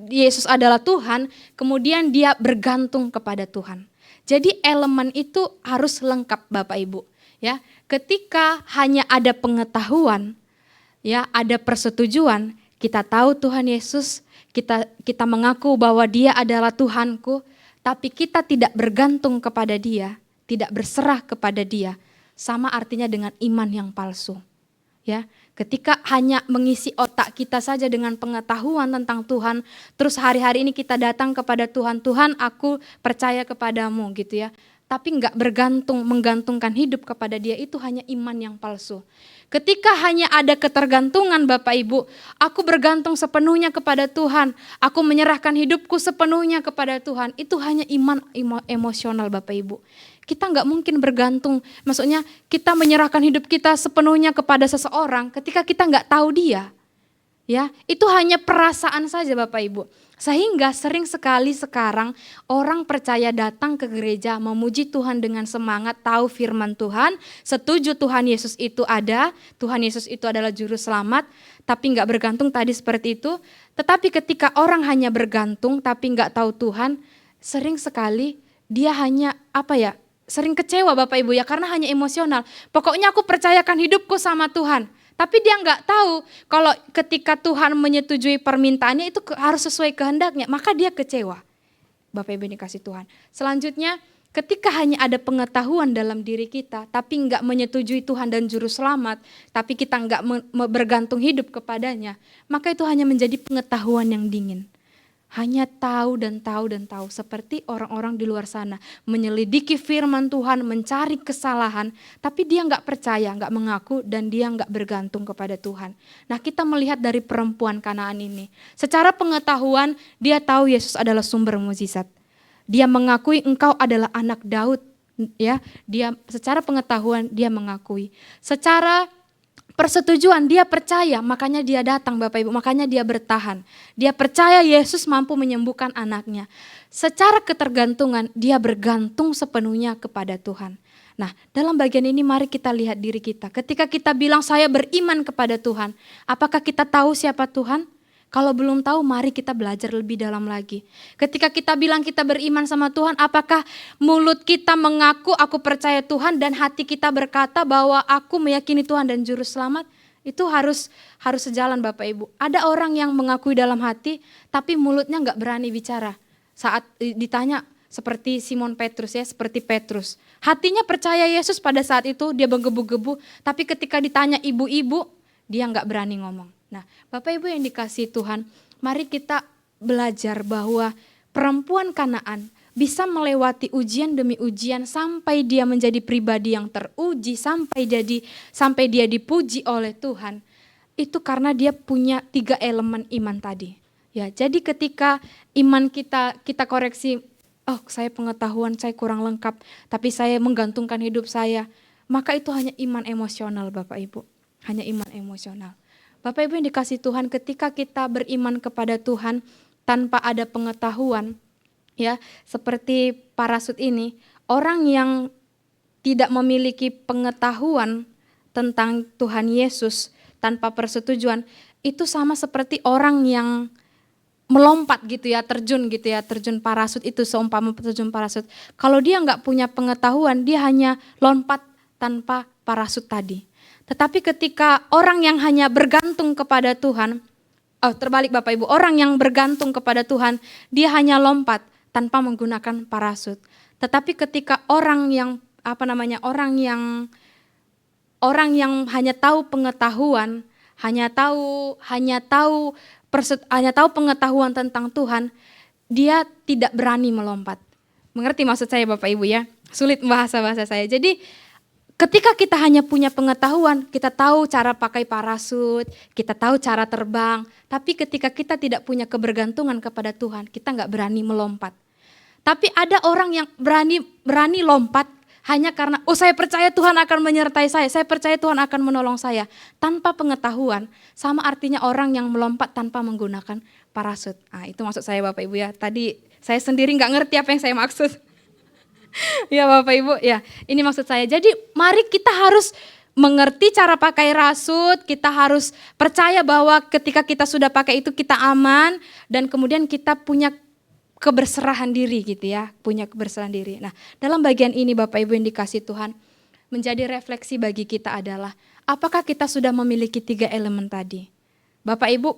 Yesus adalah Tuhan, kemudian dia bergantung kepada Tuhan. Jadi elemen itu harus lengkap Bapak Ibu. Ya, ketika hanya ada pengetahuan, ya ada persetujuan, kita tahu Tuhan Yesus, kita mengaku bahwa dia adalah Tuhanku, tapi kita tidak bergantung kepada dia, tidak berserah kepada dia, sama artinya dengan iman yang palsu. Ya, ketika hanya mengisi otak kita saja dengan pengetahuan tentang Tuhan, terus hari-hari ini kita datang kepada Tuhan, Tuhan aku percaya kepadamu gitu ya. tapi nggak menggantungkan hidup kepada dia, itu hanya iman yang palsu. Ketika hanya ada ketergantungan Bapak Ibu, aku bergantung sepenuhnya kepada Tuhan, aku menyerahkan hidupku sepenuhnya kepada Tuhan, itu hanya iman emosional Bapak Ibu. Kita nggak mungkin bergantung, maksudnya kita menyerahkan hidup kita sepenuhnya kepada seseorang ketika kita nggak tahu dia. Ya, itu hanya perasaan saja Bapak Ibu. Sehingga sering sekali sekarang orang percaya datang ke gereja memuji Tuhan dengan semangat, tahu firman Tuhan, setuju Tuhan Yesus itu ada, Tuhan Yesus itu adalah juru selamat, tapi nggak bergantung tadi seperti itu. Tetapi ketika orang hanya bergantung tapi nggak tahu Tuhan, sering sekali dia hanya sering kecewa Bapak Ibu ya, karena hanya emosional. Pokoknya aku percayakan hidupku sama Tuhan. Tapi dia nggak tahu kalau ketika Tuhan menyetujui permintaannya itu harus sesuai kehendaknya, maka dia kecewa. Bapak Ibu yang dikasih Tuhan. Selanjutnya, ketika hanya ada pengetahuan dalam diri kita, tapi nggak menyetujui Tuhan dan Juru Selamat, tapi kita nggak bergantung hidup kepadanya, maka itu hanya menjadi pengetahuan yang dingin. Hanya tahu dan tahu dan tahu, seperti orang-orang di luar sana menyelidiki firman Tuhan, mencari kesalahan, tapi dia nggak percaya, nggak mengaku, dan dia nggak bergantung kepada Tuhan. Nah, kita melihat dari perempuan Kanaan ini, secara pengetahuan dia tahu Yesus adalah sumber mukjizat. Dia mengakui engkau adalah anak Daud, ya. Dia secara pengetahuan dia mengakui. Secara persetujuan dia percaya, makanya dia datang Bapak Ibu, makanya dia bertahan. Dia percaya Yesus mampu menyembuhkan anaknya. Secara ketergantungan dia bergantung sepenuhnya kepada Tuhan. Nah, dalam bagian ini mari kita lihat diri kita. Ketika kita bilang saya beriman kepada Tuhan, apakah kita tahu siapa Tuhan? Kalau belum tahu, mari kita belajar lebih dalam lagi. Ketika kita bilang kita beriman sama Tuhan, apakah mulut kita mengaku aku percaya Tuhan dan hati kita berkata bahwa aku meyakini Tuhan dan Juru Selamat? Itu harus sejalan Bapak Ibu. Ada orang yang mengakui dalam hati, tapi mulutnya nggak berani bicara. Saat ditanya seperti Simon Petrus ya, seperti Petrus. Hatinya percaya Yesus pada saat itu, dia menggebu-gebu, tapi ketika ditanya ibu-ibu, dia nggak berani ngomong. Nah, Bapak Ibu yang dikasihi Tuhan, mari kita belajar bahwa perempuan Kanaan bisa melewati ujian demi ujian sampai dia menjadi pribadi yang teruji, sampai dia dipuji oleh Tuhan. Itu karena dia punya 3 elemen iman tadi. Ya, jadi ketika iman kita koreksi, oh saya pengetahuan saya kurang lengkap, tapi saya menggantungkan hidup saya, maka itu hanya iman emosional Bapak Ibu, hanya iman emosional. Bapak Ibu yang dikasih Tuhan, ketika kita beriman kepada Tuhan tanpa ada pengetahuan, ya seperti parasut ini, orang yang tidak memiliki pengetahuan tentang Tuhan Yesus tanpa persetujuan, itu sama seperti orang yang melompat gitu ya, terjun parasut itu seumpama terjun parasut. Kalau dia nggak punya pengetahuan, dia hanya lompat tanpa parasut tadi. Tetapi ketika orang yang hanya bergantung kepada Tuhan, terbalik Bapak Ibu, orang yang bergantung kepada Tuhan, dia hanya lompat tanpa menggunakan parasut. Tetapi ketika orang yang hanya tahu pengetahuan, hanya tahu pengetahuan tentang Tuhan, dia tidak berani melompat. Mengerti maksud saya Bapak Ibu ya? Sulit bahasa saya. Jadi ketika kita hanya punya pengetahuan, kita tahu cara pakai parasut, kita tahu cara terbang, tapi ketika kita tidak punya kebergantungan kepada Tuhan, kita nggak berani melompat. Tapi ada orang yang berani lompat hanya karena, saya percaya Tuhan akan menyertai saya percaya Tuhan akan menolong saya. Tanpa pengetahuan, sama artinya orang yang melompat tanpa menggunakan parasut. Itu maksud saya Bapak Ibu ya, tadi saya sendiri nggak ngerti apa yang saya maksud. Ya Bapak Ibu, ya ini maksud saya. Jadi mari kita harus mengerti cara pakai rasut, kita harus percaya bahwa ketika kita sudah pakai itu kita aman, dan kemudian kita punya keberserahan diri gitu ya, punya keberserahan diri. Nah, dalam bagian ini Bapak Ibu yang dikasih Tuhan, menjadi refleksi bagi kita adalah apakah kita sudah memiliki 3 elemen tadi? Bapak Ibu,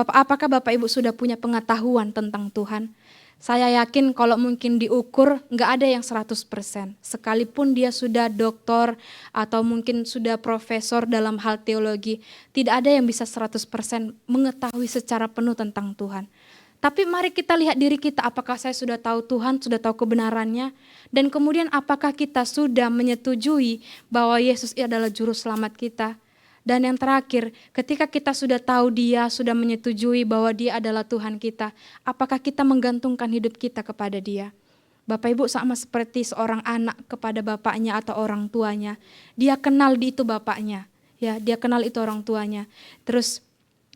apakah Bapak Ibu sudah punya pengetahuan tentang Tuhan? Saya yakin kalau mungkin diukur nggak ada yang 100%. Sekalipun dia sudah doktor atau mungkin sudah profesor dalam hal teologi, tidak ada yang bisa 100% mengetahui secara penuh tentang Tuhan. Tapi mari kita lihat diri kita, apakah saya sudah tahu Tuhan, sudah tahu kebenarannya, dan kemudian apakah kita sudah menyetujui bahwa Yesus adalah juru selamat kita. Dan yang terakhir, ketika kita sudah tahu Dia, sudah menyetujui bahwa Dia adalah Tuhan kita, apakah kita menggantungkan hidup kita kepada Dia? Bapak Ibu sama seperti seorang anak kepada bapaknya atau orang tuanya, dia kenal itu bapaknya, ya, dia kenal itu orang tuanya. Terus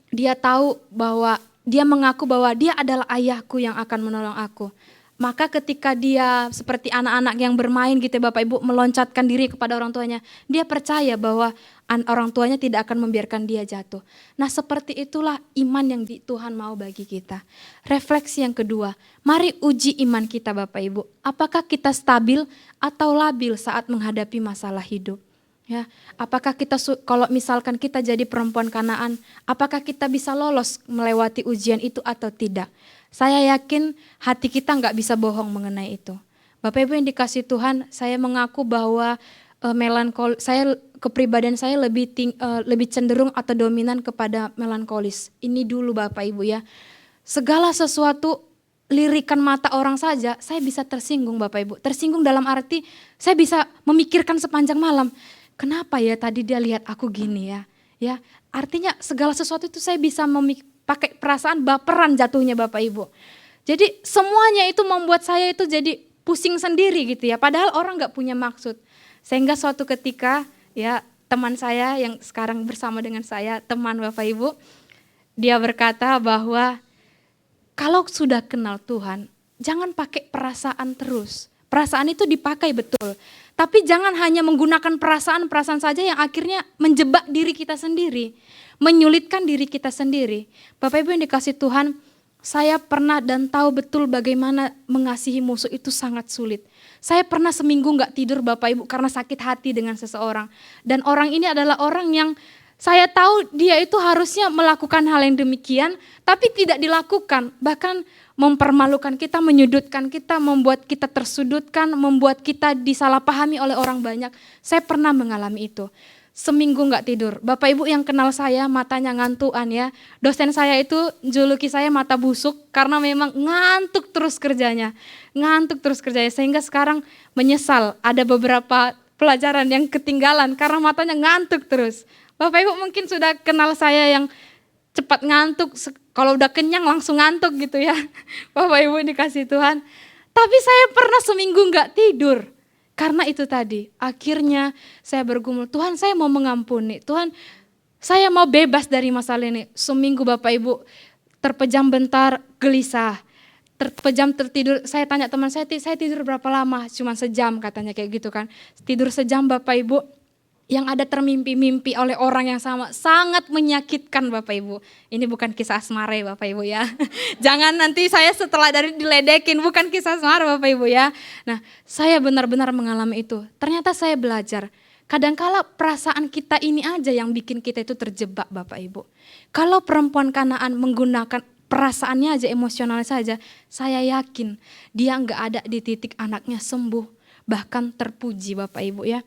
dia tahu bahwa dia mengaku bahwa dia adalah ayahku yang akan menolong aku. Maka ketika dia seperti anak-anak yang bermain gitu ya Bapak Ibu, meloncatkan diri kepada orang tuanya, dia percaya bahwa orang tuanya tidak akan membiarkan dia jatuh. Nah seperti itulah iman yang Tuhan mau bagi kita. Refleksi yang kedua, mari uji iman kita Bapak Ibu. Apakah kita stabil atau labil saat menghadapi masalah hidup? Ya, apakah kita kalau misalkan kita jadi perempuan Kanaan, apakah kita bisa lolos melewati ujian itu atau tidak? Saya yakin hati kita nggak bisa bohong mengenai itu. Bapak Ibu yang dikasih Tuhan, saya mengaku bahwa kepribadian saya lebih cenderung atau dominan kepada melankolis. Ini dulu Bapak Ibu ya. Segala sesuatu lirikan mata orang saja, saya bisa tersinggung Bapak Ibu. Tersinggung dalam arti saya bisa memikirkan sepanjang malam. Kenapa ya tadi dia lihat aku gini ya? Ya, artinya segala sesuatu itu saya bisa pakai perasaan baperan jatuhnya Bapak Ibu. Jadi semuanya itu membuat saya itu jadi pusing sendiri gitu ya. Padahal orang nggak punya maksud. Sehingga suatu ketika ya teman saya yang sekarang bersama dengan saya, teman Bapak Ibu, dia berkata bahwa kalau sudah kenal Tuhan, jangan pakai perasaan terus. Perasaan itu dipakai betul. Tapi jangan hanya menggunakan perasaan-perasaan saja yang akhirnya menjebak diri kita sendiri. Menyulitkan diri kita sendiri. Bapak Ibu yang dikasih Tuhan, saya pernah dan tahu betul bagaimana mengasihi musuh itu sangat sulit. Saya pernah seminggu gak tidur Bapak Ibu karena sakit hati dengan seseorang. Dan orang ini adalah orang yang saya tahu dia itu harusnya melakukan hal yang demikian, tapi tidak dilakukan. Bahkan mempermalukan kita, menyudutkan kita, membuat kita tersudutkan, membuat kita disalahpahami oleh orang banyak. Saya pernah mengalami itu. Seminggu gak tidur. Bapak Ibu yang kenal saya matanya ngantuan ya. Dosen saya itu juluki saya mata busuk karena memang ngantuk terus kerjanya. Sehingga sekarang menyesal ada beberapa pelajaran yang ketinggalan karena matanya ngantuk terus. Bapak Ibu mungkin sudah kenal saya yang cepat ngantuk, kalau udah kenyang langsung ngantuk gitu ya. Bapak Ibu dikasih Tuhan. Tapi saya pernah seminggu gak tidur. Karena itu tadi, akhirnya saya bergumul, Tuhan saya mau mengampuni, Tuhan saya mau bebas dari masalah ini. Seminggu Bapak Ibu terpejam bentar, gelisah. Terpejam tertidur, saya tanya teman saya tidur berapa lama? Cuma sejam katanya kayak gitu kan. Tidur sejam Bapak Ibu. Yang ada termimpi-mimpi oleh orang yang sama, sangat menyakitkan Bapak Ibu. Ini bukan kisah asmara ya Bapak Ibu ya. Jangan nanti saya setelah dari diledekin, bukan kisah asmara Bapak Ibu ya. Nah saya benar-benar mengalami itu. Ternyata saya belajar, kadangkala perasaan kita ini aja yang bikin kita itu terjebak Bapak Ibu. Kalau perempuan Kanaan menggunakan perasaannya aja, emosional saja, saya yakin dia nggak ada di titik anaknya sembuh, bahkan terpuji Bapak Ibu ya.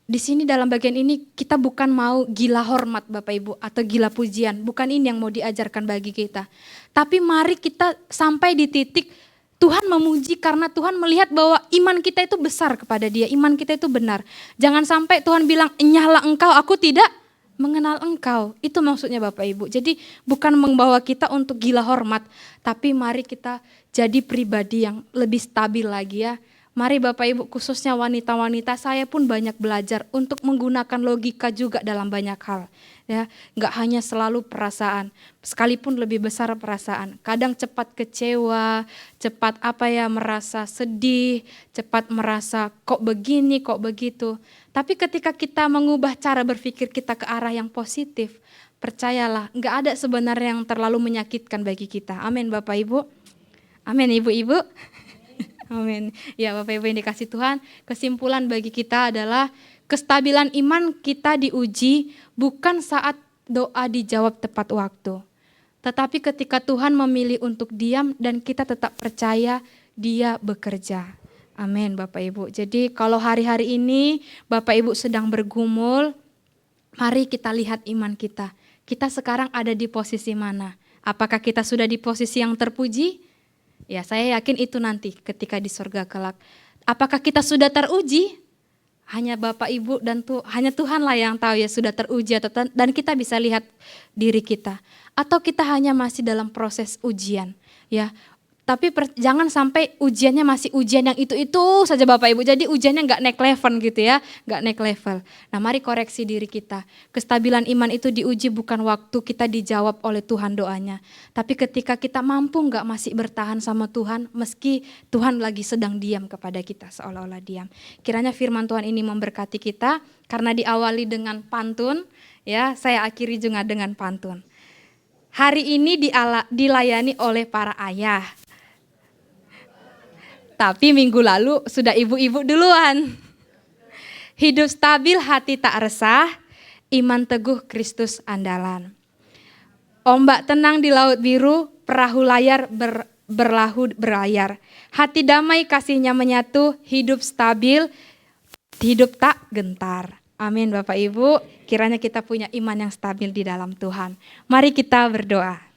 Di sini dalam bagian ini kita bukan mau gila hormat Bapak Ibu atau gila pujian, bukan ini yang mau diajarkan bagi kita. Tapi mari kita sampai di titik Tuhan memuji karena Tuhan melihat bahwa iman kita itu besar kepada Dia, iman kita itu benar. Jangan sampai Tuhan bilang, "Nyala engkau, aku tidak mengenal engkau." Itu maksudnya Bapak Ibu. Jadi bukan membawa kita untuk gila hormat, tapi mari kita jadi pribadi yang lebih stabil lagi ya. Mari Bapak Ibu, khususnya wanita-wanita, saya pun banyak belajar untuk menggunakan logika juga dalam banyak hal. Ya, nggak hanya selalu perasaan, sekalipun lebih besar perasaan. Kadang cepat kecewa, cepat merasa sedih, cepat merasa kok begini, kok begitu. Tapi ketika kita mengubah cara berpikir kita ke arah yang positif, percayalah, nggak ada sebenarnya yang terlalu menyakitkan bagi kita. Amin Bapak Ibu. Amin Ibu-ibu. Amin. Ya Bapak Ibu yang dikasih Tuhan, kesimpulan bagi kita adalah kestabilan iman kita diuji bukan saat doa dijawab tepat waktu. Tetapi ketika Tuhan memilih untuk diam dan kita tetap percaya Dia bekerja. Amin Bapak Ibu. Jadi kalau hari-hari ini Bapak Ibu sedang bergumul, mari kita lihat iman kita. Kita sekarang ada di posisi mana? Apakah kita sudah di posisi yang terpuji? Ya, saya yakin itu nanti ketika di surga kelak. Apakah kita sudah teruji? Hanya Bapak Ibu dan hanya Tuhanlah yang tahu ya sudah teruji atau dan kita bisa lihat diri kita. Atau kita hanya masih dalam proses ujian, ya. Tapi jangan sampai ujiannya masih ujian yang itu saja Bapak Ibu. Jadi ujiannya nggak naik level gitu ya, nggak naik level. Nah mari koreksi diri kita. Kestabilan iman itu diuji bukan waktu kita dijawab oleh Tuhan doanya. Tapi ketika kita mampu nggak masih bertahan sama Tuhan, meski Tuhan lagi sedang diam kepada kita, seolah-olah diam. Kiranya firman Tuhan ini memberkati kita, karena diawali dengan pantun, ya saya akhiri juga dengan pantun. Hari ini dilayani oleh para ayah. Tapi minggu lalu sudah ibu-ibu duluan. Hidup stabil, hati tak resah, iman teguh Kristus andalan. Ombak tenang di laut biru, perahu layar berlahu berlayar. Hati damai kasihnya menyatu, hidup stabil, hidup tak gentar. Amin Bapak Ibu, kiranya kita punya iman yang stabil di dalam Tuhan. Mari kita berdoa.